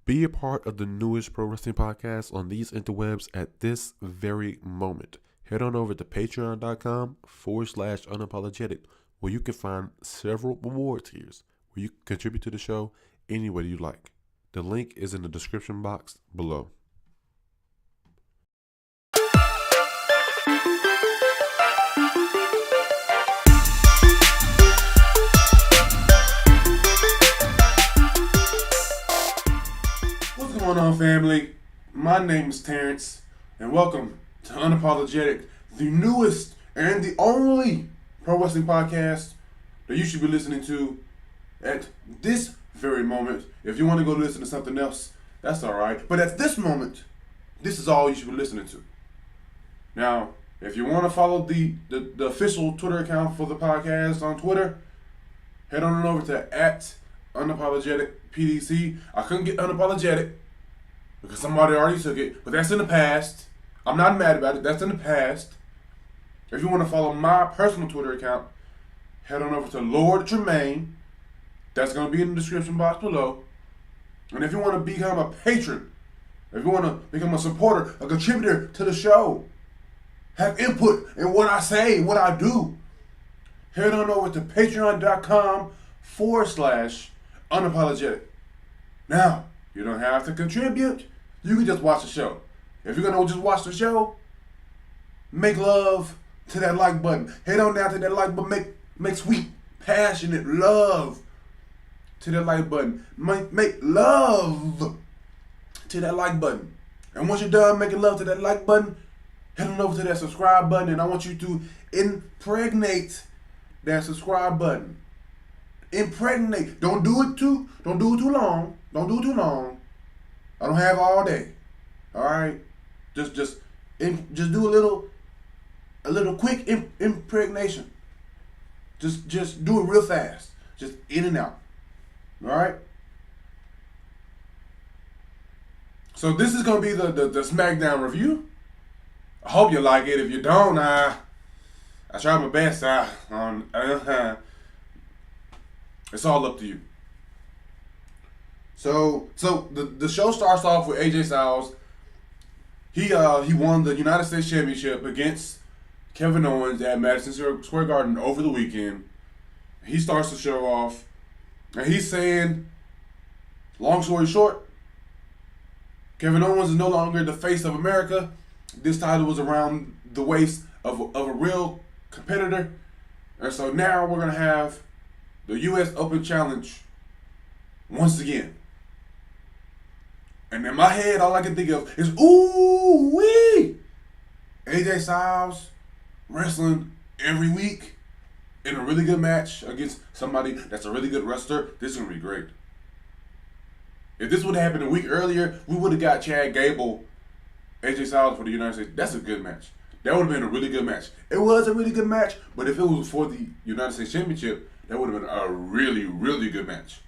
Be a part of the newest pro wrestling podcast on these interwebs at this very moment. Head on over to patreon.com/unapologetic, where you can find several reward tiers where you can contribute to the show any way you like. The link is in the description box below. What's going on, family? My name is Terrence, and welcome to Unapologetic, the newest and the only pro wrestling podcast that you should be listening to at this very moment. If you want to go listen to something else, that's all right. But at this moment, this is all you should be listening to. Now, if you want to follow the official Twitter account for the podcast on Twitter, head on over to @unapologeticpdc. I couldn't get unapologetic because somebody already took it, but that's in the past. I'm not mad about it. That's in the past. If you want to follow my personal Twitter account, head on over to Lord Tremaine. That's going to be in the description box below. And if you want to become a patron, if you want to become a supporter, a contributor to the show, have input in what I say, what I do, head on over to patreon.com/unapologetic. Now, you don't have to contribute. You can just watch the show. If you're going to just watch the show, make love to that like button. Head on down to that like button. Make sweet, passionate love to that like button. Make love to that like button. And once you're done making love to that like button, head on over to that subscribe button. And I want you to impregnate that subscribe button. Impregnate. Don't do it too long. Don't do it too long. I don't have all day. All right. Just do a little quick impregnation. Just do it real fast. Just in and out. All right. So this is gonna be the Smackdown review. I hope you like it. If you don't, I try my best. It's all up to you. So the show starts off with AJ Styles. He won the United States Championship against Kevin Owens at Madison Square Garden over the weekend. He starts the show off, and he's saying, long story short, Kevin Owens is no longer the face of America. This title was around the waist of a real competitor, and so now we're gonna have the U.S. Open Challenge once again. And in my head, all I can think of is, ooh wee! AJ Styles wrestling every week in a really good match against somebody that's a really good wrestler. This is going to be great. If this would have happened a week earlier, we would have got Chad Gable, AJ Styles for the United States. That's a good match. That would have been a really good match. It was a really good match, but if it was for the United States Championship, that would have been a really, really good match.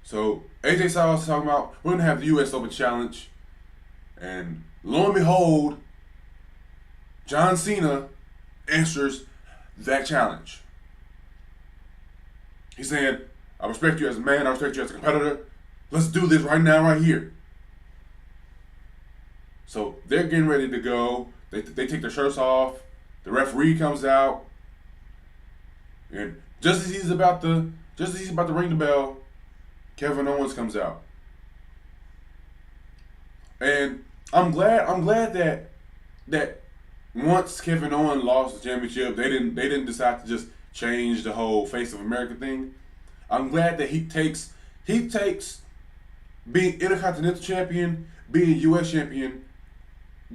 So AJ Styles is talking about, we're going to have the U.S. Open Challenge. And lo and behold, John Cena answers that challenge. He's saying, I respect you as a man, I respect you as a competitor. Let's do this right now, right here. So they're getting ready to go. They take their shirts off. The referee comes out. And just as he's about to ring the bell, Kevin Owens comes out. And I'm glad that once Kevin Owens lost the championship, they didn't decide to just change the whole face of America thing. I'm glad that he takes being Intercontinental Champion, being US Champion,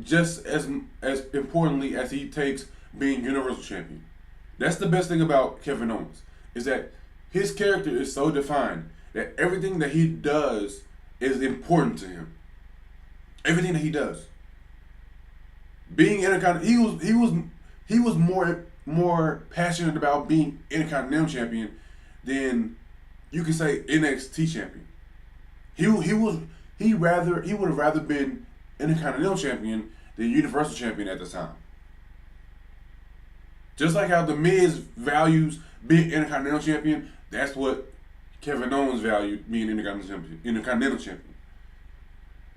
just as importantly as he takes being Universal Champion. That's the best thing about Kevin Owens, is that his character is so defined that everything that he does is important to him. Everything that he does. Being Intercontinental, he was more passionate about being Intercontinental Champion than you could say NXT Champion. He would have rather been Intercontinental Champion than Universal Champion at the time. Just like how The Miz values being Intercontinental Champion, that's what Kevin Owens valued being Intercontinental Champion.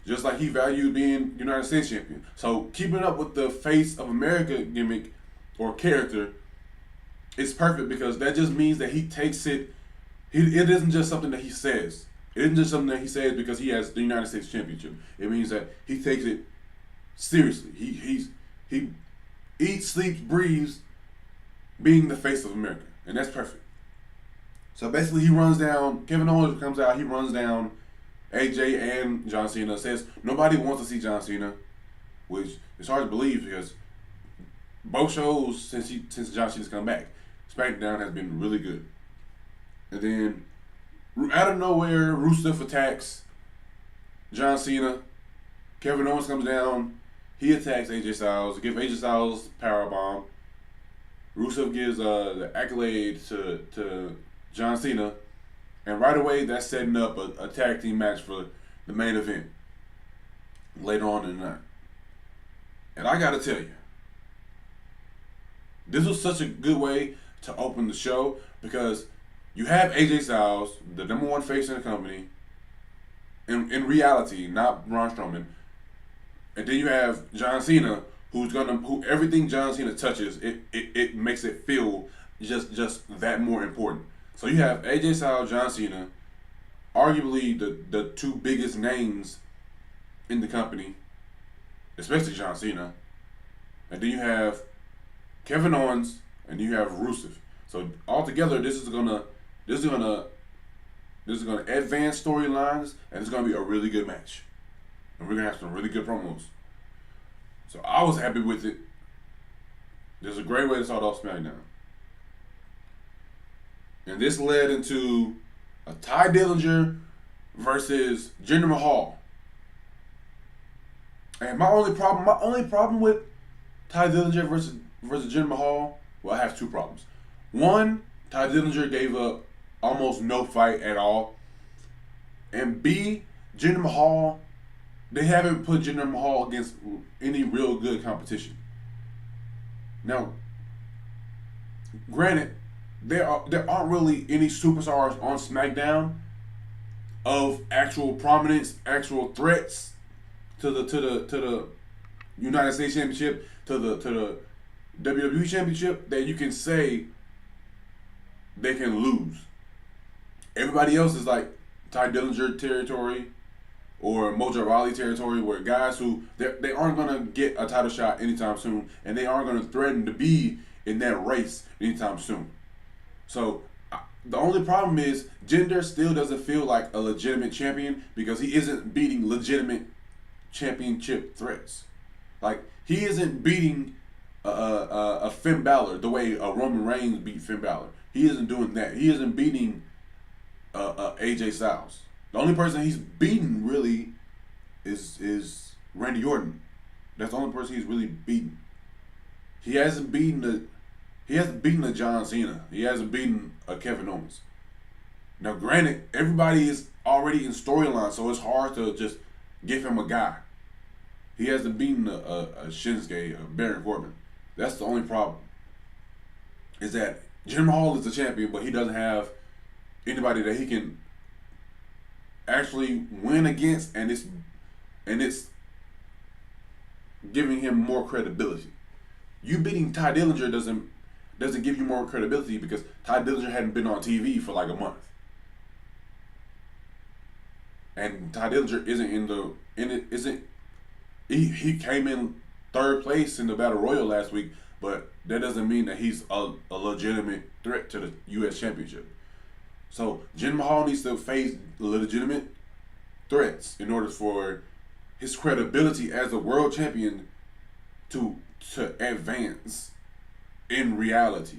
Just like he valued being United States Champion. So keeping up with the face of America gimmick or character is perfect because that just means that he takes it. It isn't just something that he says. It isn't just something that he says because he has the United States Championship. It means that he takes it seriously. He eats, sleeps, breathes being the face of America. And that's perfect. So basically he runs down, Kevin Owens comes out, he runs down AJ and John Cena, says nobody wants to see John Cena, which is hard to believe because both shows since John Cena's come back, SmackDown has been really good. And then out of nowhere, Rusev attacks John Cena. Kevin Owens comes down, he attacks AJ Styles, gives AJ Styles powerbomb. Rusev gives the accolade to John Cena, and right away that's setting up a tag team match for the main event later on in the night. And I gotta tell you, this was such a good way to open the show because you have AJ Styles, the number one face in the company, in reality, not Braun Strowman, and then you have John Cena, who everything John Cena touches, it makes it feel just that more important. So you have AJ Styles, John Cena, arguably the two biggest names in the company, especially John Cena, and then you have Kevin Owens and you have Rusev. So altogether, this is gonna advance storylines, and it's gonna be a really good match, and we're gonna have some really good promos. So I was happy with it. There's a great way to start off SmackDown. And this led into a Ty Dillinger versus Jinder Mahal. And my only problem with Ty Dillinger versus Jinder Mahal, well, I have two problems. One, Ty Dillinger gave up almost no fight at all. And B, Jinder Mahal, they haven't put Jinder Mahal against any real good competition. Now, granted, there aren't really any superstars on SmackDown of actual prominence, actual threats to the United States Championship, to the WWE Championship that you can say they can lose. Everybody else is like Ty Dillinger territory or Mojo Rawley territory, where guys who they aren't gonna get a title shot anytime soon, and they aren't gonna threaten to be in that race anytime soon. So the only problem is Jinder still doesn't feel like a legitimate champion because he isn't beating legitimate championship threats. Like he isn't beating a Finn Balor the way a Roman Reigns beat Finn Balor. He isn't doing that. He isn't beating AJ Styles. The only person he's beaten really is Randy Orton. That's the only person he's really beaten. He hasn't beaten a John Cena. He hasn't beaten a Kevin Owens. Now, granted, everybody is already in storyline, so it's hard to just give him a guy. He hasn't beaten a Shinsuke, a Baron Corbin. That's the only problem. Is that Jinder Mahal is the champion, but he doesn't have anybody that he can actually win against, and it's giving him more credibility. You beating Ty Dillinger doesn't give you more credibility because Ty Dillinger hadn't been on TV for like a month. And Ty Dillinger he came in third place in the Battle Royal last week, but that doesn't mean that he's a legitimate threat to the U.S. Championship. So Jinder Mahal needs to face legitimate threats in order for his credibility as a world champion to advance in reality.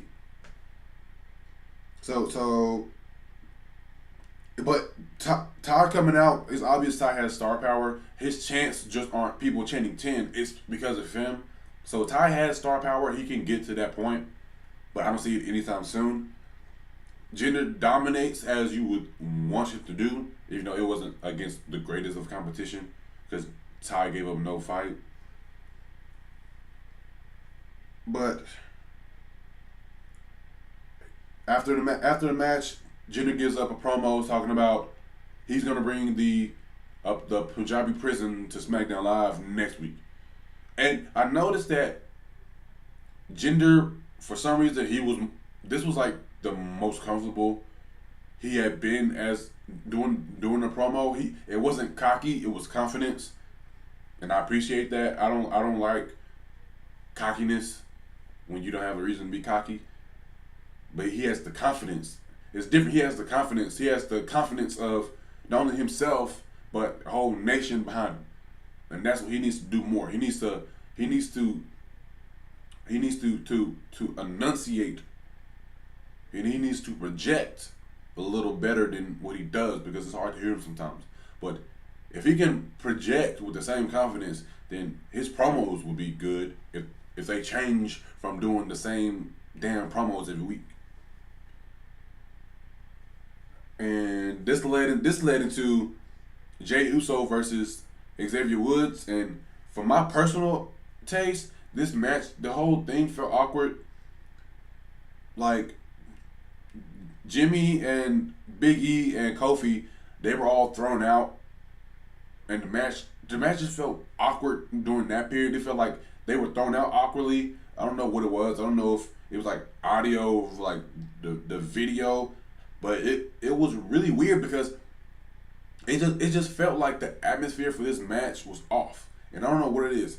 But Ty coming out, it's obvious Ty has star power. His chants just aren't people chanting 10. It's because of him. So Ty has star power. He can get to that point, but I don't see it anytime soon. Jinder dominates as you would want him to do, even though it wasn't against the greatest of competition, because Ty gave up no fight. But after the match, Jinder gives up a promo talking about he's gonna bring the Punjabi prison to SmackDown Live next week. And I noticed that Jinder, for some reason, this was like the most comfortable he had been as doing the promo. It wasn't cocky, it was confidence, and I appreciate that. I don't like cockiness when you don't have a reason to be cocky. But he has the confidence. It's different. He has the confidence. He has the confidence of not only himself but a whole nation behind him, and that's what he needs to do more. He needs to enunciate, and he needs to project a little better than what he does because it's hard to hear him sometimes. But if he can project with the same confidence, then his promos will be good if they change from doing the same damn promos every week. And this led into Jey Uso versus Xavier Woods, and for my personal taste, this match, the whole thing felt awkward. Like Jimmy and Big E and Kofi, they were all thrown out, and the match just felt awkward during that period. It felt like they were thrown out awkwardly. I don't know what it was. I don't know if it was like audio, like the video, but it was really weird because it just felt like the atmosphere for this match was off, and I don't know what it is.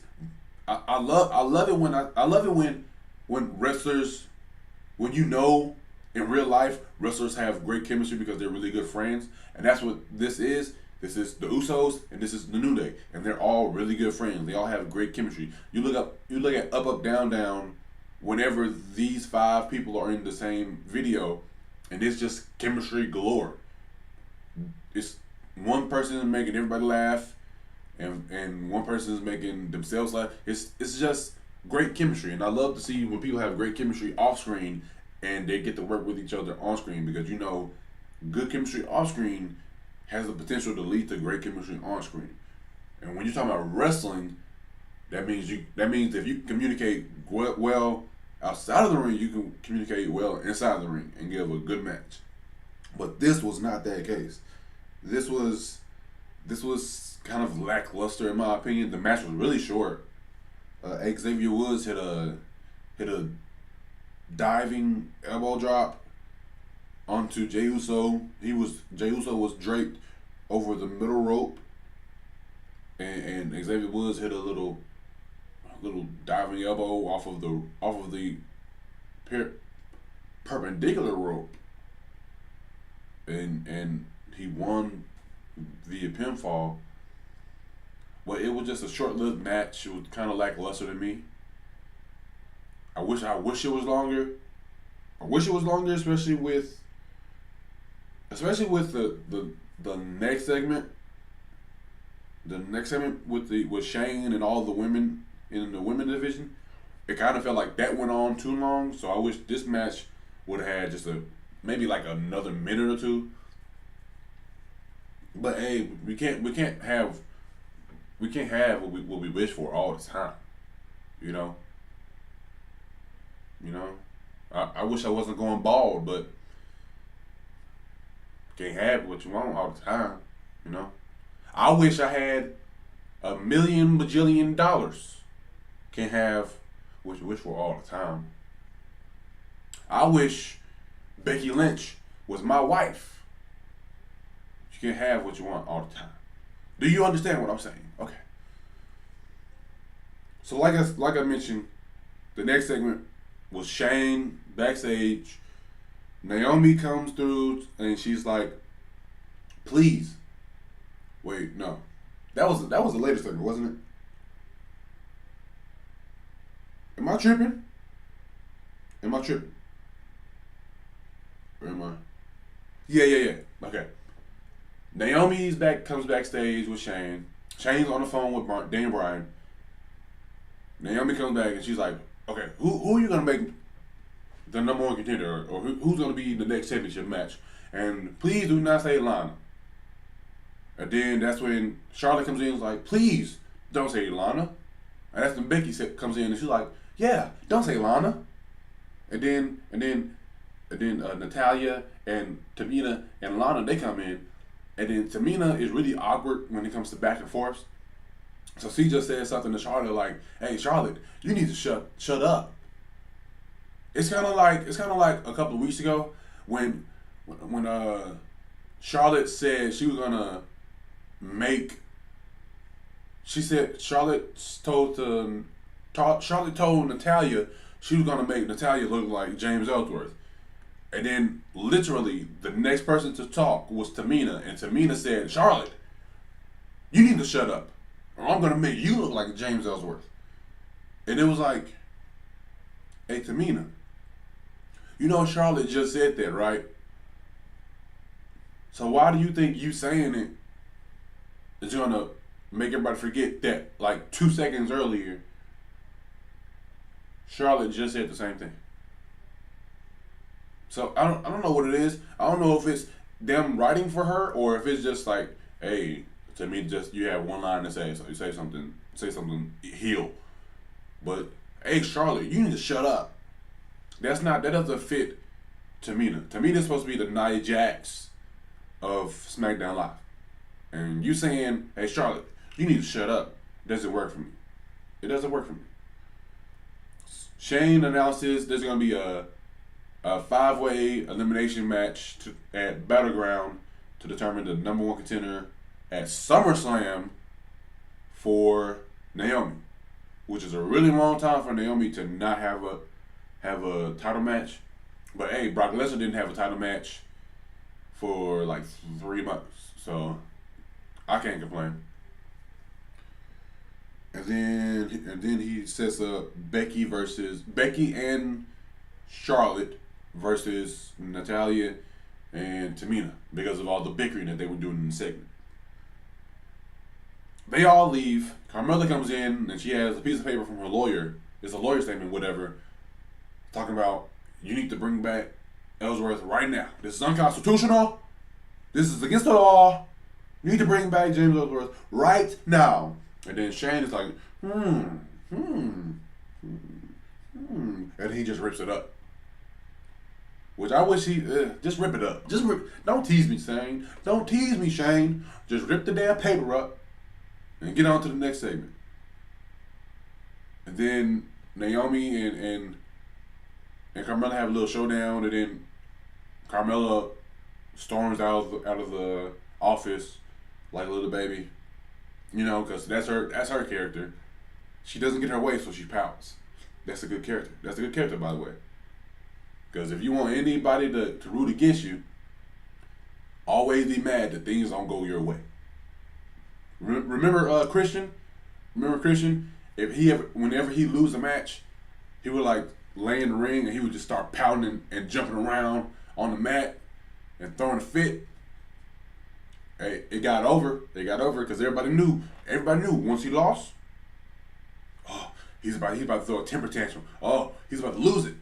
I love it when wrestlers, when you know in real life wrestlers have great chemistry because they're really good friends, and that's what this is. This is the Usos and this is the New Day, and they're all really good friends. They all have great chemistry. You look at Up Down Down. Whenever these 5 people are in the same video, and it's just chemistry galore. It's one person is making everybody laugh, and one person is making themselves laugh. It's just great chemistry, and I love to see when people have great chemistry off screen and they get to work with each other on screen, because you know good chemistry off screen has the potential to lead to great chemistry on screen. And when you're talking about wrestling, that means if you communicate well outside of the ring, you can communicate well inside the ring and give a good match. But this was not that case. This was kind of lackluster in my opinion. The match was really short. Xavier Woods hit a diving elbow drop onto Jey Uso. Jey Uso was draped over the middle rope, and Xavier Woods hit a little diving elbow off of the perpendicular rope, and he won via pinfall. But it was just a short-lived match. It was kind of lackluster to me. I wish it was longer. I wish it was longer, especially with the next segment. The next segment with Shane and all the women in the women division. It kind of felt like that went on too long. So I wish this match would have had just maybe like another minute or two. But hey, we can't have what we wish for all the time. You know. I wish I wasn't going bald, but can't have what you want all the time. You know. I wish I had $1 million bajillion. Can't have what you wish for all the time. I wish Becky Lynch was my wife. You can't have what you want all the time. Do you understand what I'm saying? Okay. So like I mentioned, the next segment was Shane backstage. Naomi comes through and she's like, "Please." Wait, no. That was the latest segment, wasn't it? Am I tripping? Or am I? Yeah. Okay. Naomi's comes backstage with Shane. Shane's on the phone with Daniel Bryan. Naomi comes back and she's like, "Okay, who are you gonna make the number one contender, or who's gonna be the next championship match? And please do not say Lana." And then that's when Charlotte comes in and is like, "Please don't say Lana." And that's when Becky comes in and she's like, "Yeah, don't say Lana." And then Natalia and Tamina and Lana, they come in, and then Tamina is really awkward when it comes to back and forth. So she just said something to Charlotte like, "Hey Charlotte, you need to shut up." It's kind of like a couple of weeks ago when Charlotte said she was gonna make. She said Charlotte told Natalia she was gonna make Natalia look like James Ellsworth. And then, literally, the next person to talk was Tamina. And Tamina said, "Charlotte, you need to shut up, or I'm going to make you look like James Ellsworth." And it was like, hey, Tamina, you know Charlotte just said that, right? So why do you think you saying it is going to make everybody forget that, like, 2 seconds earlier, Charlotte just said the same thing? So I don't know what it is. I don't know if it's them writing for her or if it's just like, hey, to me, just you have one line to say, so you say something heel. But hey, Charlotte, you need to shut up. That doesn't fit Tamina. Tamina's supposed to be the Nia Jax of SmackDown Live, and you saying, hey, Charlotte, you need to shut up. Doesn't work for me. It doesn't work for me. Shane announces there's gonna be a 5-way elimination match at Battleground to determine the number one contender at SummerSlam for Naomi, which is a really long time for Naomi to not have a title match. But hey, Brock Lesnar didn't have a title match for like 3 months, so I can't complain. And then he sets up Becky and Charlotte versus Natalia and Tamina because of all the bickering that they were doing in the segment. They all leave. Carmella comes in and she has a piece of paper from her lawyer. It's a lawyer statement, whatever, talking about you need to bring back Ellsworth right now. This is unconstitutional. This is against the law. You need to bring back James Ellsworth right now. And then Shane is like, and he just rips it up. Which I wish he just rip it up. Don't tease me, Shane. Don't tease me, Shane. Just rip the damn paper up and get on to the next segment. And then Naomi and Carmella have a little showdown, and then Carmella storms out of the office like a little baby. You know, because that's her character. She doesn't get her way, so she pouts. That's a good character. That's a good character, by the way. Because if you want anybody to root against you, always be mad that things don't go your way. Remember Christian? Remember Christian? Whenever he lose a match, he would like lay in the ring and he would just start pouting and jumping around on the mat and throwing a fit. Hey, it got over. They got over because everybody knew. Everybody knew once he lost. Oh, he's about to throw a temper tantrum. Oh, he's about to lose it.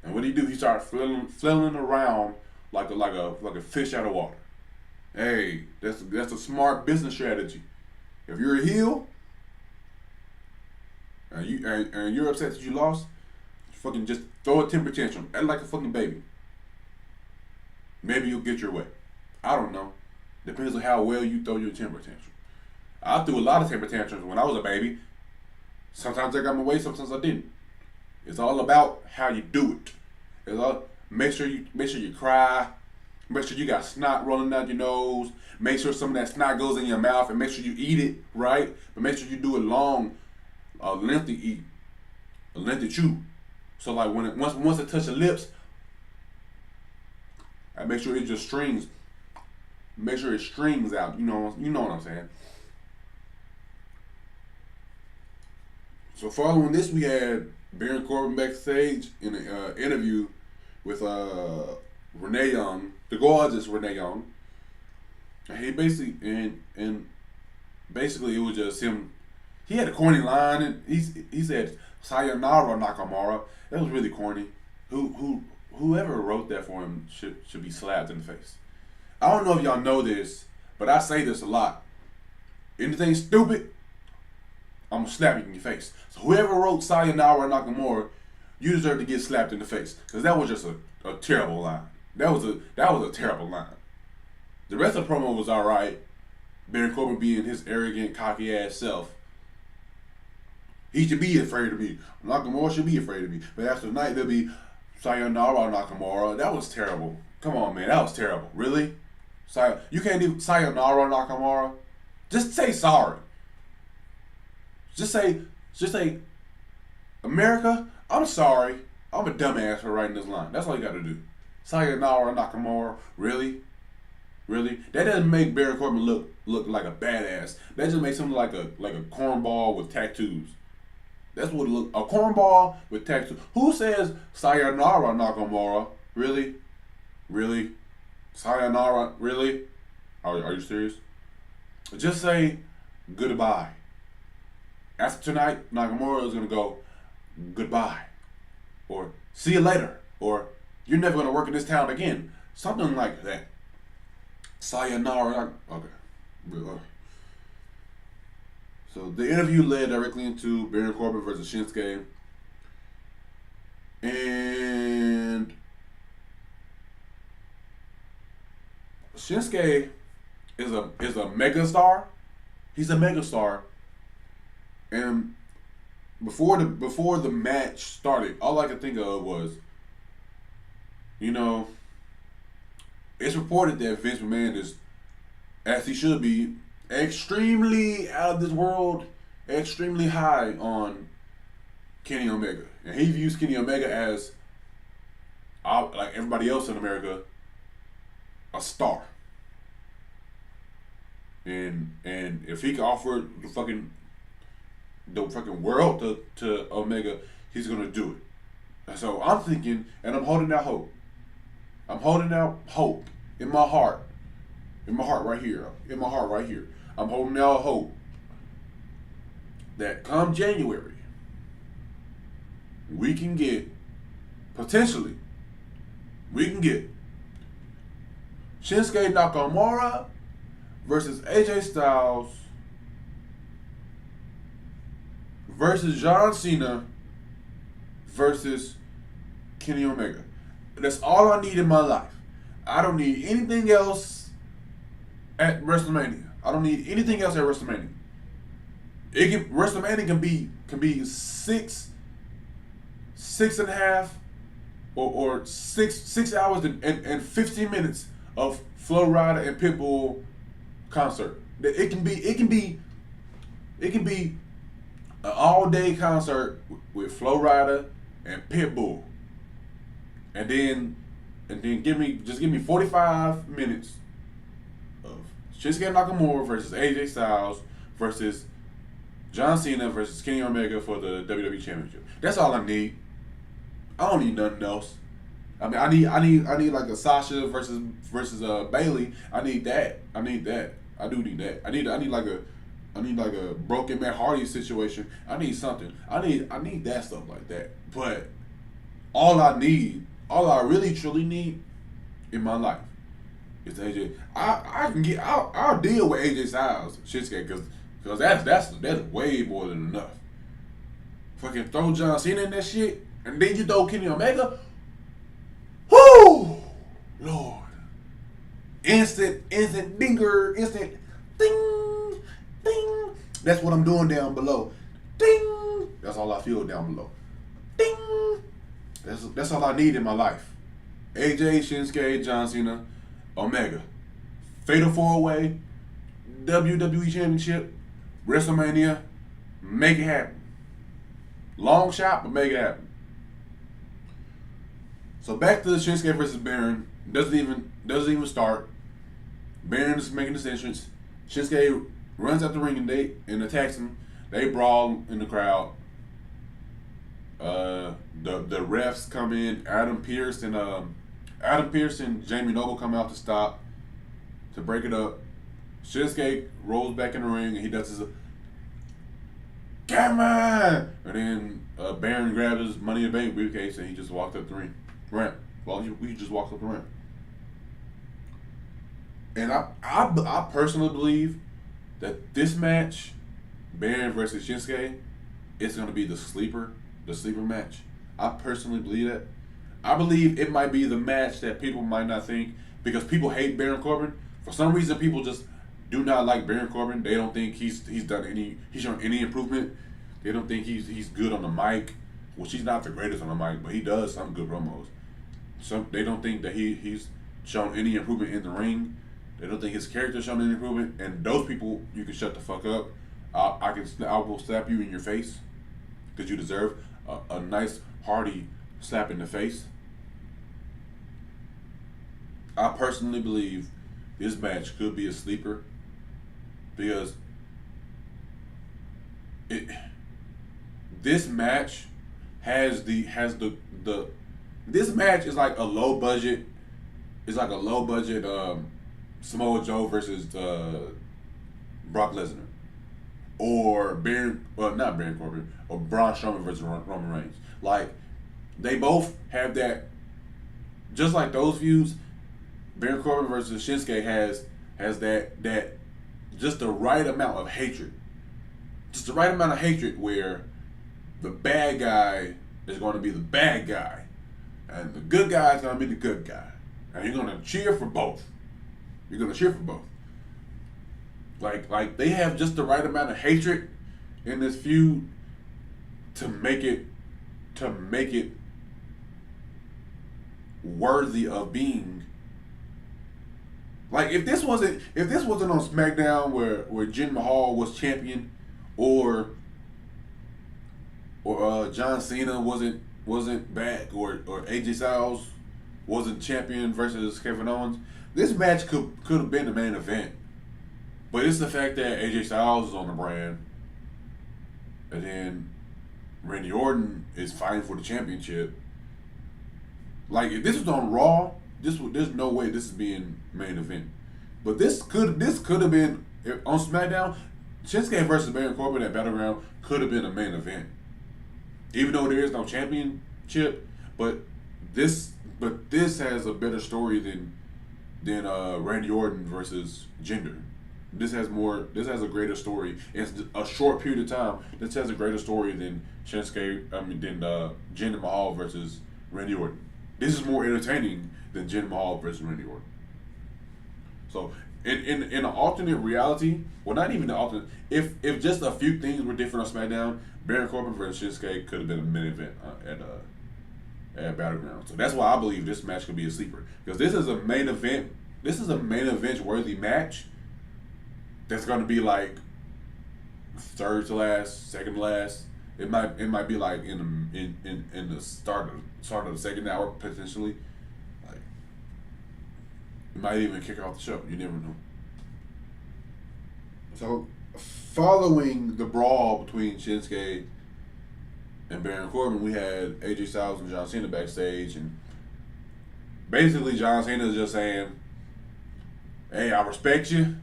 And what did he do? He started flailing around like a fish out of water. Hey, that's a smart business strategy. If you're a heel and you're upset that you lost, fucking just throw a temper tantrum. Act like a fucking baby. Maybe you'll get your way. I don't know. Depends on how well you throw your temper tantrum. I threw a lot of temper tantrums when I was a baby. Sometimes I got my way, sometimes I didn't. It's all about how you do it. It's all make sure you cry. Make sure you got snot rolling out your nose. Make sure some of that snot goes in your mouth, and make sure you eat it right. But make sure you do it long, lengthy chew. So like once it touches your lips, I make sure it just strings. Make sure it strings out. You know what I'm saying. So following this, we had Baron Corbin backstage in an interview with Renee Young, the gorgeous Renee Young. And he basically basically it was just him. He had a corny line and he said "Sayonara Nakamura." That was really corny. Whoever wrote that for him should be slapped in the face. I don't know if y'all know this, but I say this a lot. Anything stupid, I'm gonna slap you in your face. So whoever wrote Sayonara Nakamura, you deserve to get slapped in the face. Because that was just a terrible line. That was a terrible line. The rest of the promo was alright. Baron Corbin being his arrogant, cocky ass self. He should be afraid of me. Nakamura should be afraid of me. But after the night, there'll be Sayonara Nakamura. That was terrible. Come on, man. That was terrible. Really? You can't do Sayonara Nakamura? Just say sorry. Just say, America, I'm sorry. I'm a dumbass for writing this line. That's all you got to do. Sayonara Nakamura. Really? Really? That doesn't make Baron Corbin look like a badass. That just makes him like a cornball with tattoos. That's what it look. A cornball with tattoos. Who says Sayonara Nakamura? Really? Really? Sayonara? Really? Are you serious? Just say goodbye. After tonight, Nakamura is gonna go goodbye, or see you later, or you're never gonna work in this town again. Something like that. Sayonara. Okay. So the interview led directly into Baron Corbin versus Shinsuke. And Shinsuke is a mega star. He's a mega star. And before the match started, all I could think of was, it's reported that Vince McMahon is, as he should be, extremely out of this world, extremely high on Kenny Omega. And he views Kenny Omega as, like everybody else in America, a star. And if he can offer the fucking world to Omega, he's gonna do it. And so I'm thinking, and I'm holding out hope. I'm holding out hope in my heart. In my heart right here. In my heart right here. I'm holding out hope that come January, we can get Shinsuke Nakamura versus AJ Styles versus John Cena versus Kenny Omega. That's all I need in my life. I don't need anything else at WrestleMania. I don't need anything else at WrestleMania. WrestleMania can be six and a half or 6 hours and 15 minutes of Flo Rida and Pitbull concert. It can be an all day concert with Flo Rida and Pitbull. And then give me 45 minutes of Shinsuke Nakamura versus AJ Styles versus John Cena versus Kenny Omega for the WWE Championship. That's all I need. I don't need nothing else. I mean, I need like a Sasha versus Bailey. I need that. I do need that. I need like a broken Matt Hardy situation. I need something. I need that stuff like that. But all I really truly need in my life is AJ. I'll deal with AJ Styles, Shinsuke, because that's way more than enough. Fucking throw John Cena in that shit, and then you throw Kenny Omega. Whoo, Lord! Instant dinger, instant ding, ding. That's what I'm doing down below. Ding. That's all I feel down below. Ding. That's all I need in my life. AJ, Shinsuke, John Cena, Omega. Fatal 4-Way, WWE Championship, WrestleMania. Make it happen. Long shot, but make it happen. So back to the Shinsuke versus Baron. Doesn't even start. Baron is making his entrance. Shinsuke runs out the ring and attacks him. They brawl in the crowd. The refs come in. Adam Pearce and Jamie Noble come out to stop, to break it up. Shinsuke rolls back in the ring and he does his come on! And then Baron grabs his Money in the Bank briefcase and he just walked up the ramp. Well, we just walked up the ramp. And I personally believe that this match, Baron versus Shinsuke, is going to be the sleeper match. I personally believe that. I believe it might be the match that people might not think because people hate Baron Corbin. For some reason, people just do not like Baron Corbin. They don't think he's shown any improvement. They don't think he's good on the mic, which he's not the greatest on the mic, but he does some good promos. They don't think that he's shown any improvement in the ring. They don't think his character's shown any improvement, and those people, you can shut the fuck up. I will slap you in your face because you deserve a nice hearty slap in the face. I personally believe this match could be a sleeper because this match has the this match is like a low budget. It's like a low budget Samoa Joe versus Brock Lesnar, or not Baron Corbin, or Braun Strowman versus Roman Reigns. Like, they both have that. Just like those feuds, Baron Corbin versus Shinsuke has that just the right amount of hatred, just the right amount of hatred where the bad guy is going to be the bad guy, and the good guy is going to be the good guy, and you're going to cheer for both. You're going to cheer for both. Like they have just the right amount of hatred in this feud to make it worthy of being. Like, if this wasn't on SmackDown where Jinder Mahal was champion, or John Cena wasn't back, or AJ Styles wasn't champion versus Kevin Owens, this match could have been the main event. But it's the fact that AJ Styles is on the brand, and then Randy Orton is fighting for the championship. Like, if this was on Raw, there's no way this is being main event. But this could have been on SmackDown. Shinsuke versus Baron Corbin at Battleground could have been a main event, even though there is no championship. But this has a better story than Randy Orton versus Jinder. This has a greater story. It's a short period of time. This has a greater story than Jinder Mahal versus Randy Orton. This is more entertaining than Jinder Mahal versus Randy Orton. So in an alternate reality, well, not even the alternate. If just a few things were different on SmackDown, Baron Corbin versus Shinsuke could have been a main event at Battleground. So that's why I believe this match could be a sleeper, because this is a main event. This is a main event worthy match. That's gonna be like third to last, second to last. It might be like in the start of the second hour potentially. Like, it might even kick off the show. You never know. So, following the brawl between Shinsuke and Baron Corbin, we had AJ Styles and John Cena backstage, and basically John Cena is just saying, "Hey, I respect you.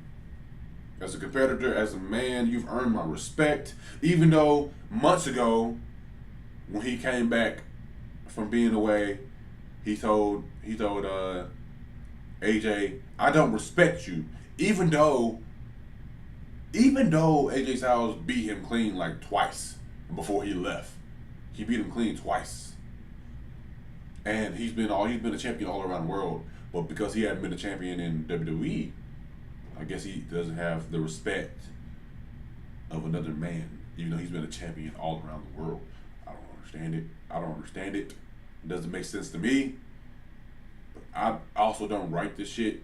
As a competitor, as a man, you've earned my respect." Even though months ago, when he came back from being away, he told AJ, "I don't respect you." Even though AJ Styles beat him clean like twice before he left. He beat him clean twice. And he's been a champion all around the world. But because he hadn't been a champion in WWE, I guess he doesn't have the respect of another man, even though he's been a champion all around the world. I don't understand it. It doesn't make sense to me. But I also don't write this shit.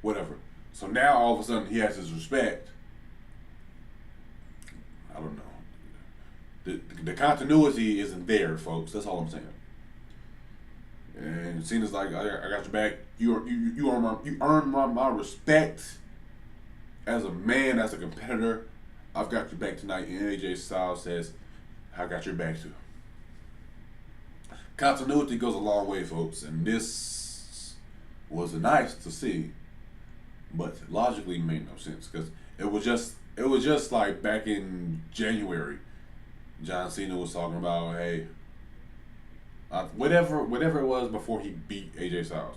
Whatever. So now all of a sudden he has his respect. I don't know. The continuity isn't there, folks. That's all I'm saying. And Cena's like, I got your back. You earn my respect as a man, as a competitor. I've got your back tonight. And AJ Styles says, I got your back too. Continuity goes a long way, folks, and this was nice to see, but logically made no sense, because it was just like back in January, John Cena was talking about, hey, whatever it was before he beat AJ Styles.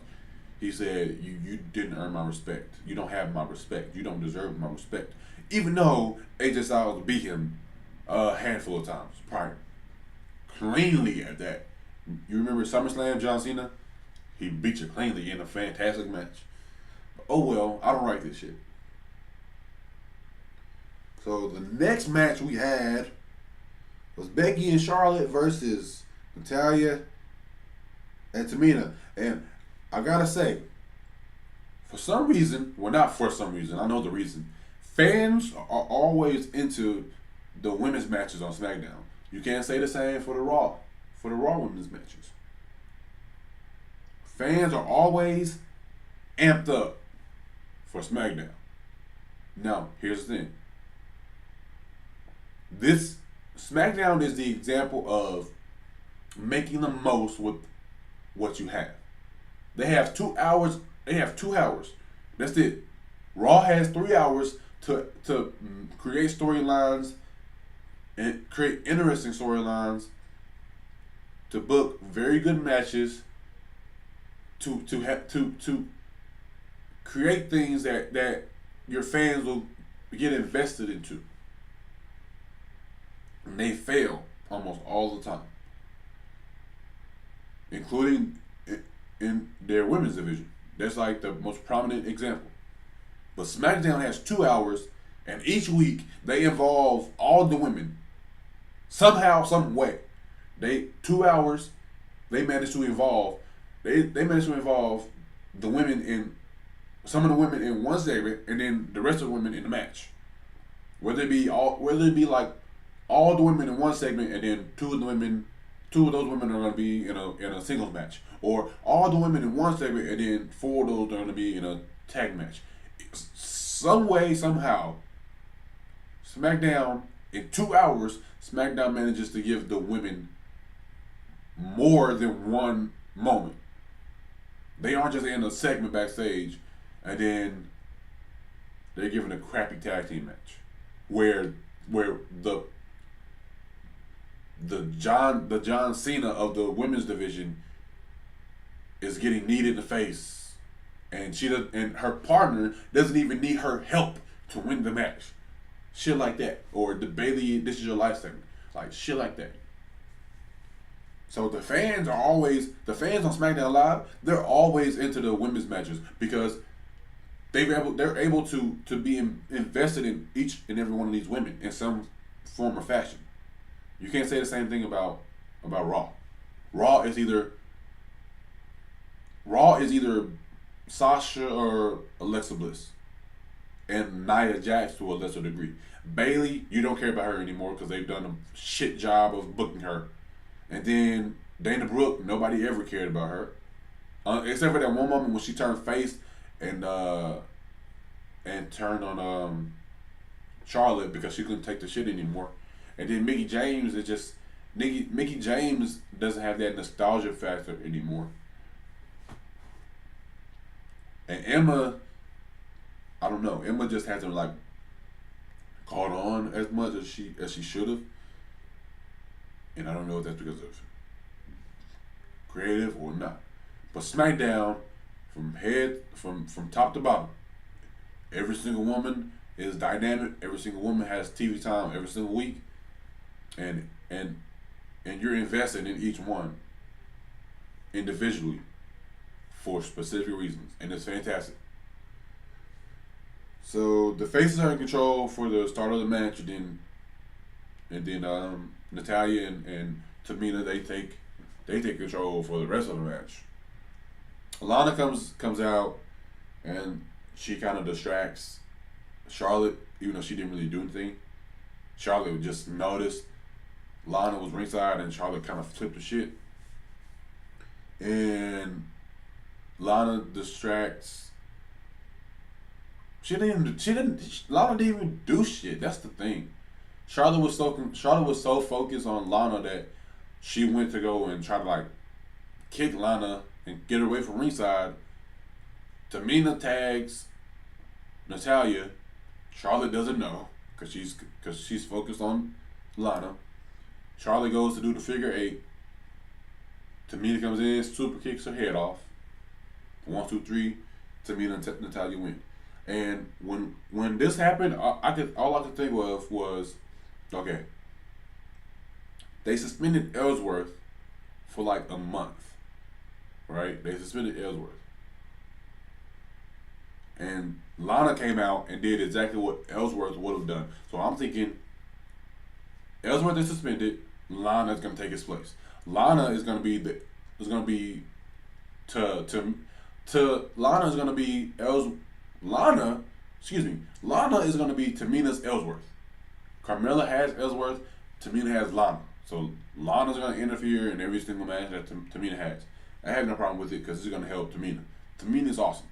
He said, you didn't earn my respect. You don't have my respect. You don't deserve my respect. Even though AJ Styles beat him a handful of times prior. Cleanly at that. You remember SummerSlam, John Cena? He beat you cleanly in a fantastic match. Oh well, I don't write this shit. So the next match we had was Becky and Charlotte versus Natalya and Tamina. And I gotta say, for some reason, well, not for some reason, I know the reason. Fans are always into the women's matches on SmackDown. You can't say the same for the Raw women's matches. Fans are always amped up for SmackDown. Now, here's the thing. This SmackDown is the example of making the most with what you have. They have 2 hours. They have 2 hours. That's it. Raw has 3 hours to create storylines and create interesting storylines, to book very good matches, to create things that your fans will get invested into. And they fail almost all the time, including in their women's division. That's like the most prominent example. But SmackDown has 2 hours, and each week they involve all the women somehow, some way. 2 hours, they manage to involve. They manage to involve the women in some of the women in one segment, and then the rest of the women in the match. Whether it be like all the women in one segment, and then two of those women are going to be in a singles match, or all the women in one segment, and then 4 of those are going to be in a tag match. Some way, somehow, SmackDown in 2 hours, SmackDown manages to give the women more than one moment. They aren't just in a segment backstage, and then they're given a crappy tag team match, where the John Cena of the women's division is getting kneed in the face, and and her partner doesn't even need her help to win the match. Shit like that. Or the Bailey, this is your life segment. Like shit like that. So the fans on SmackDown Live, they're always into the women's matches because they're able to be invested in each and every one of these women in some form or fashion. You can't say the same thing about Raw. Raw is either Sasha or Alexa Bliss, and Nia Jax to a lesser degree. Bailey, you don't care about her anymore because they've done a shit job of booking her. And then Dana Brooke, nobody ever cared about her, except for that one moment when she turned face and turned on Charlotte because she couldn't take the shit anymore. And then Mickie James Mickie James doesn't have that nostalgia factor anymore. And Emma, I don't know. Emma just hasn't like caught on as much as she should have. And I don't know if that's because of creative or not. But SmackDown, from top to bottom, every single woman is dynamic. Every single woman has TV time every single week, and you're invested in each one individually for specific reasons, and it's fantastic. So the faces are in control for the start of the match, and then Natalya and Tamina they take control for the rest of the match. Lana comes out, and she kind of distracts Charlotte, even though she didn't really do anything. Charlotte just noticed Lana was ringside, and Charlotte kind of flipped the shit. And Lana distracts. Lana didn't even do shit. That's the thing. Charlotte was so focused on Lana that she went to go and try to like kick Lana and get her away from ringside. Tamina tags Natalya. Charlotte doesn't know because she's focused on Lana. Charlotte goes to do the figure 8. Tamina comes in, super kicks her head off. 1, 2, 3. Tamina and Natalya win. And when this happened, all I could think of was, okay, they suspended Ellsworth for like a month, right? They suspended Ellsworth. And Lana came out and did exactly what Ellsworth would have done. So I'm thinking Ellsworth is suspended. Lana is going to take his place. Lana is going to be Lana is going to be Lana is going to be Tamina's Ellsworth. Carmella has Ellsworth. Tamina has Lana. So Lana's going to interfere in every single match that Tamina has. I have no problem with it because it's going to help Tamina. Tamina's awesome.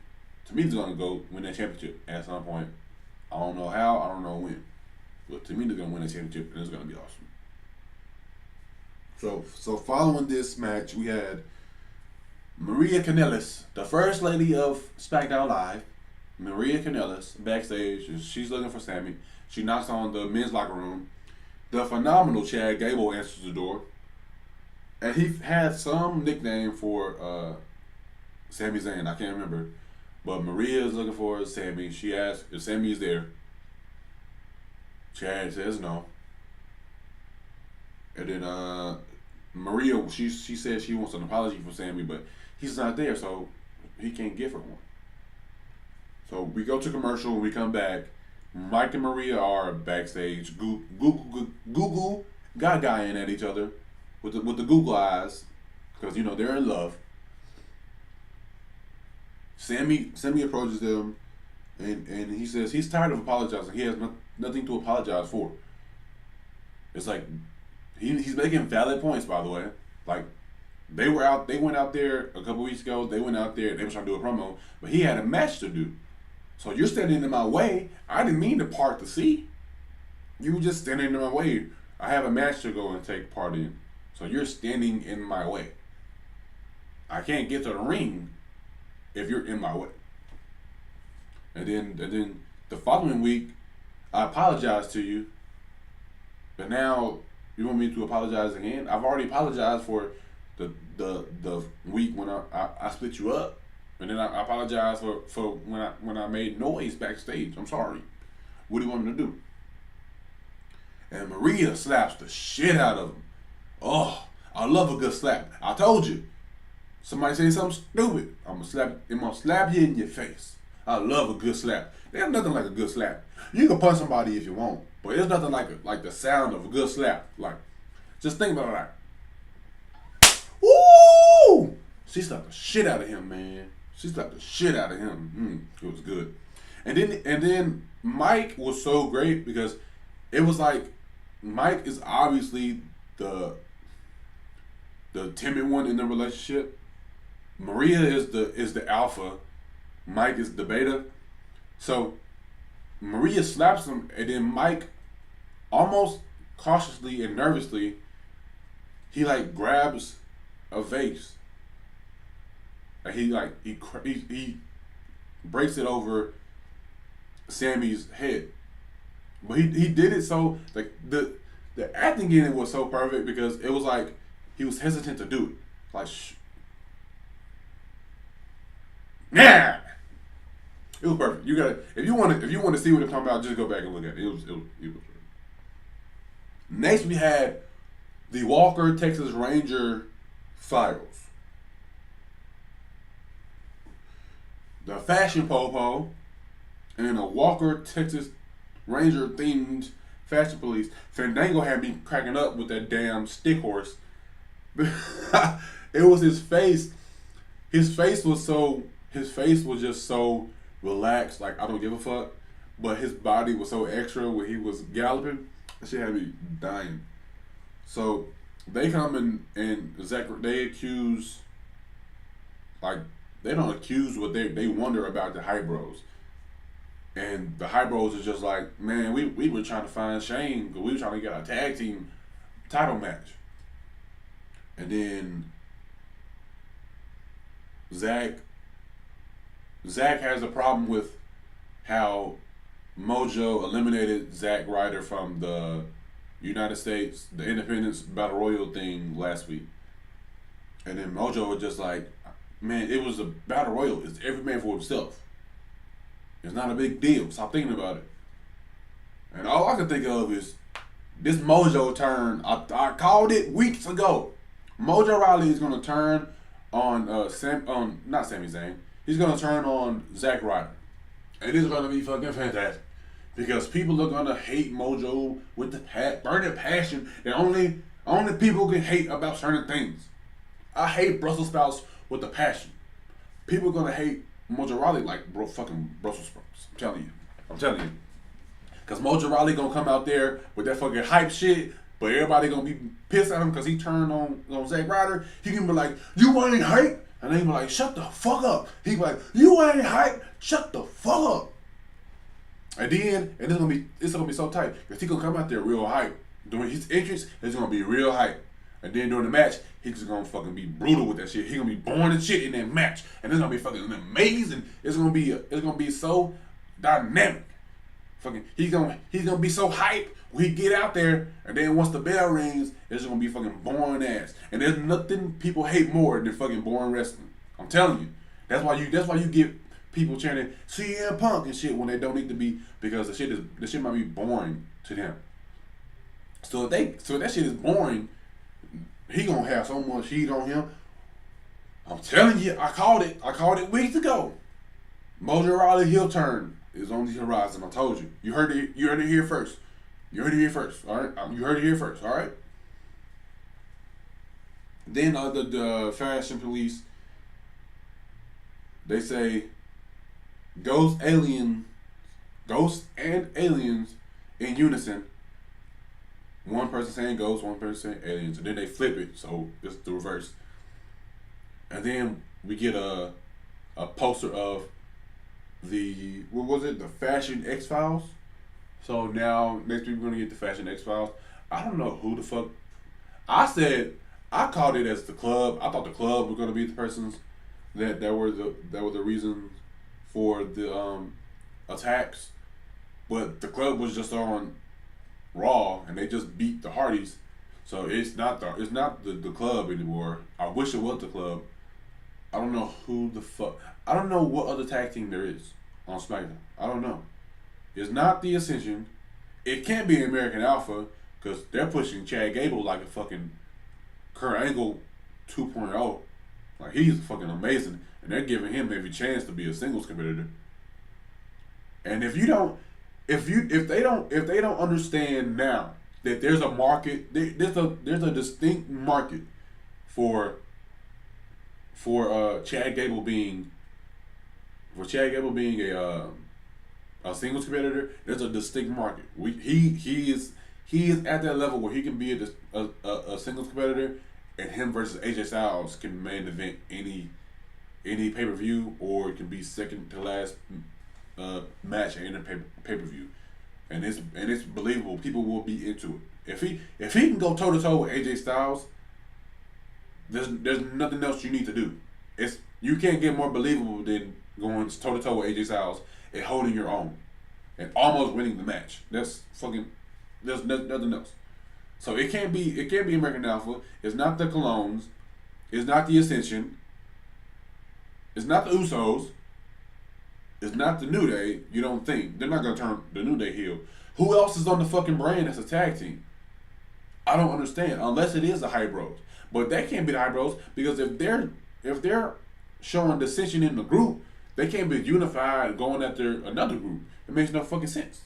Tamina's going to go win that championship at some point. I don't know how. I don't know when. But Tamina's going to win that championship and it's going to be awesome. So following this match, we had Maria Kanellis, the first lady of SmackDown Live. Maria Kanellis, backstage. She's looking for Sammy. She knocks on the men's locker room. The phenomenal Chad Gable answers the door. And he had some nickname for Sami Zayn. I can't remember. But Maria is looking for Sammy. She asks if Sammy is there. Chad says no. And then Maria, she says she wants an apology for Sammy, but he's not there, so he can't give her one. So we go to commercial. When we come back, Mike and Maria are backstage, Google Gaga-ing at each other with the Google eyes, because you know they're in love. Sammy approaches them, and he says he's tired of apologizing. He has nothing to apologize for. It's like he's making valid points, by the way. Like they went out there a couple weeks ago. They went out there. They were trying to do a promo, but he had a match to do. So you're standing in my way. I didn't mean to part the sea. You were just standing in my way. I have a match to go and take part in. So you're standing in my way. I can't get to the ring if you're in my way. And then the following week, I apologized to you. But now you want me to apologize again? I've already apologized for the week when I split you up. And then I apologize for when I made noise backstage. I'm sorry. What do you want me to do? And Maria slaps the shit out of him. Oh, I love a good slap. I told you. Somebody say something stupid, I'm gonna slap you in your face. I love a good slap. There's nothing like a good slap. You can punch somebody if you want, but there's nothing like the sound of a good slap. Like, just think about it. Like, woo! She slapped the shit out of him, man. She slapped the shit out of him. It was good. And then Mike was so great because it was like Mike is obviously the timid one in the relationship. Maria is the alpha. Mike is the beta. So Maria slaps him, and then Mike, almost cautiously and nervously, he like grabs a vase. And he breaks it over Sammy's head. But he did it so like the acting in it was so perfect because it was like he was hesitant to do it. Like yeah. It was perfect. You gotta if you want to see what I'm talking about, just go back and look at it. It was perfect. Next we had the Walker Texas Ranger Files. The Fashion Popo and a Walker Texas Ranger themed fashion police. Fandango had me cracking up with that damn stick horse. It was his face. His face was just so relaxed, like I don't give a fuck. But his body was so extra when he was galloping. That shit had me dying. So they come and Zach, they accuse, like, they don't accuse what they wonder about the Hype Bros. And the Hype Bros is just like, man, we were trying to find Shane because we were trying to get a tag team title match. And then Zach has a problem with how Mojo eliminated Zack Ryder from the United States, the Independence Battle Royal thing last week. And then Mojo was just like, man, it was a Battle Royal. It's every man for himself. It's not a big deal. Stop thinking about it. And all I can think of is this Mojo turn. I called it weeks ago. Mojo Rawley is gonna turn on not Sami Zayn. He's gonna turn on Zack Ryder, and it's gonna be fucking fantastic because people are gonna hate Mojo with the burning passion that only people can hate about certain things. I hate Brussels sprouts with a passion. People are gonna hate Mojo Rawley like fucking Brussels sprouts. I'm telling you. Cause Mojo Rawley gonna come out there with that fucking hype shit, but everybody gonna be pissed at him because he turned on Zack Ryder. He can be like, "You ain't hype," and then he be like, "Shut the fuck up." He be like, "You ain't hype. Shut the fuck up." And then it's gonna be so tight because he gonna come out there real hype. During his entrance, it's gonna be real hype. And then during the match, he's just gonna fucking be brutal with that shit. He gonna be born and shit in that match, and it's gonna be fucking amazing. It's gonna be so dynamic. Fucking, he's gonna be so hype when he get out there, and then once the bell rings, it's gonna be fucking boring ass. And there's nothing people hate more than fucking boring wrestling. I'm telling you. That's why you get people chanting CM Punk and shit when they don't need to be, because the shit might be boring to them. So if that shit is boring, he gonna have so much heat on him. I'm telling you, I called it weeks ago. Mojo Rawley heel turn is on the horizon. I told you. You heard it here first. All right? You heard it here first. All right? Then the fashion police, they say ghosts and aliens in unison. One person saying ghosts, one person saying aliens, and then they flip it, so it's the reverse. And then we get a poster of the Fashion X-Files. So now next week we're gonna get the Fashion X-Files. I don't know who the fuck. I called it as the club. I thought the club were gonna be the persons that were the reason for the attacks, but the club was just on Raw and they just beat the Hardys. So it's not the club anymore. I wish it was the club. I don't know who the fuck. I don't know what other tag team there is on SmackDown. I don't know. It's not the Ascension. It can't be American Alpha because they're pushing Chad Gable like a fucking Kurt Angle 2.0. Like, he's fucking amazing, and they're giving him every chance to be a singles competitor. And if they don't understand now that there's a market, there's a distinct market for Chad Gable being a singles competitor. There's a distinct market. He is at that level where he can be a singles competitor, and him versus AJ Styles can main event any pay-per-view, or it can be second to last match in a pay-per-view, and it's believable. People will be into it. If he can go toe to toe with AJ Styles, there's nothing else you need to do. You can't get more believable than going toe to toe with AJ Styles and holding your own and almost winning the match. There's nothing else. So it can't be American Alpha. It's not the Colognes. It's not the Ascension. It's not the Usos. It's not the New Day. You don't think they're not gonna turn the New Day heel? Who else is on the fucking brand as a tag team? I don't understand. Unless it is the Hype Bros, but that can't be the Hype Bros because if they're showing dissension in the group, they can't be unified going after another group. It makes no fucking sense.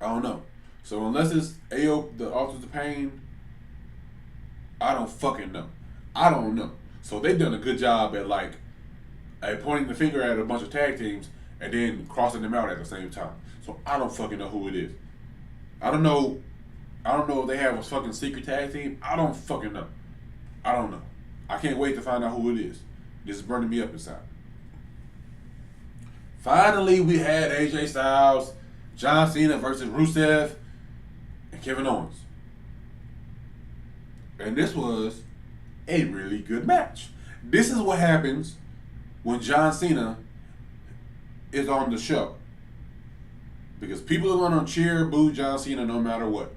I don't know. So unless it's AO, the Authors of Pain, I don't fucking know. I don't know. So they've done a good job at pointing the finger at a bunch of tag teams and then crossing them out at the same time. So I don't fucking know who it is. I don't know if they have a fucking secret tag team. I don't fucking know. I don't know. I can't wait to find out who it is. This is burning me up inside. Finally, we had AJ Styles, John Cena versus Rusev, and Kevin Owens. And this was a really good match. This is what happens when John Cena is on the show. Because people are going to cheer, boo John Cena no matter what.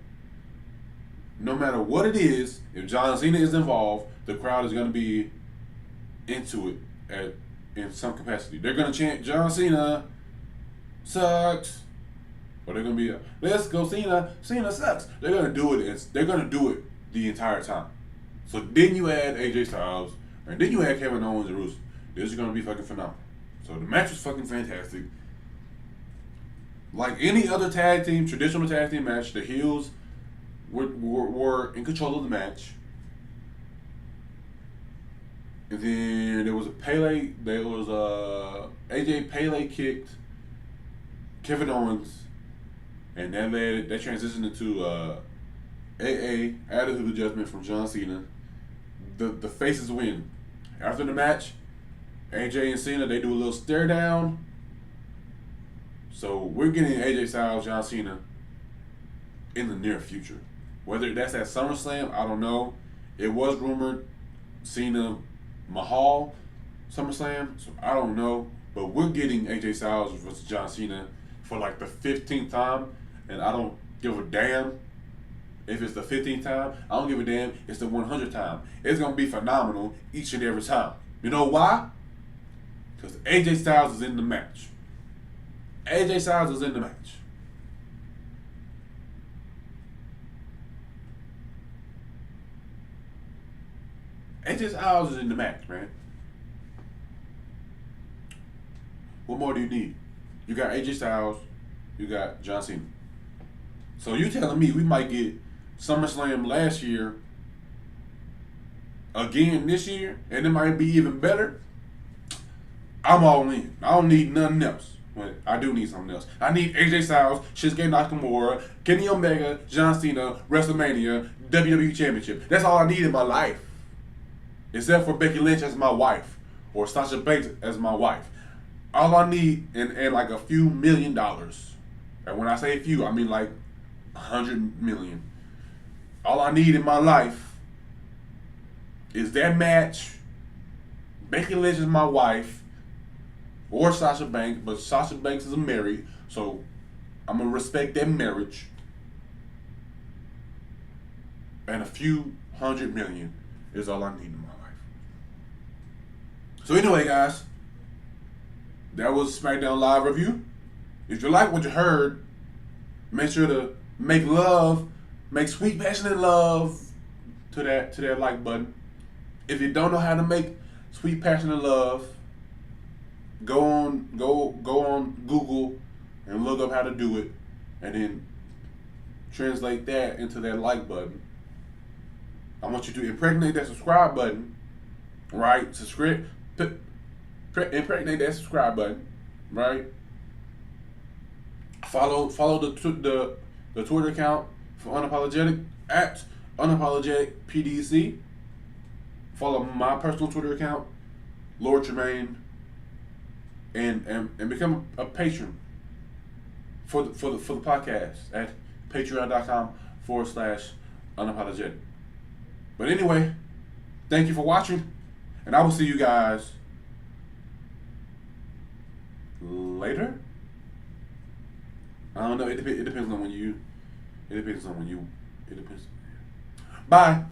No matter what it is, if John Cena is involved, the crowd is going to be into it in some capacity. They're going to chant, John Cena sucks. Or they're going to be, let's go Cena, Cena sucks. They're going to do it. They're going to do it the entire time. So then you add AJ Styles, and then you add Kevin Owens and Rusev. This is gonna be fucking phenomenal. So the match was fucking fantastic. Like any other tag team, traditional tag team match, the heels were in control of the match. And then there was a Pele. There was AJ Pele kicked Kevin Owens, and that transitioned into AA attitude adjustment from John Cena. The faces win. After the match, AJ and Cena, they do a little stare down. So we're getting AJ Styles, John Cena in the near future. Whether that's at SummerSlam, I don't know. It was rumored Cena Mahal SummerSlam, so I don't know. But we're getting AJ Styles versus John Cena for like the 15th time, and I don't give a damn if it's the 15th time. I don't give a damn. It's the 100th time. It's gonna be phenomenal each and every time. You know why? Because AJ Styles is in the match. AJ Styles is in the match. AJ Styles is in the match, man. What more do you need? You got AJ Styles, you got John Cena. So you telling me we might get SummerSlam last year again this year, and it might be even better? I'm all in. I don't need nothing else. But I do need something else. I need AJ Styles, Shinsuke Nakamura, Kenny Omega, John Cena, WrestleMania, WWE Championship. That's all I need in my life. Except for Becky Lynch as my wife, or Sasha Banks as my wife. All I need, and like a few $1 million. And when I say a few, I mean like 100 million. All I need in my life is that match. Becky Lynch is my wife, or Sasha Banks, but Sasha Banks is married, so I'm gonna respect that marriage. And a few 100 million is all I need in my life. So anyway, guys, that was SmackDown Live review. If you like what you heard, make sure to make sweet passionate love to that like button. If you don't know how to make sweet passionate love, go on Google and look up how to do it, and then translate that into that like button. I want you to impregnate that subscribe button, right? Impregnate that subscribe button, right? Follow the Twitter account for Unapologetic at Unapologetic PDC. Follow my personal Twitter account, Lord Tremaine, and become a patron for the podcast at patreon.com/unapologetic. But anyway, thank you for watching, and I will see you guys later. I don't know. It depends on when you. It depends. Bye.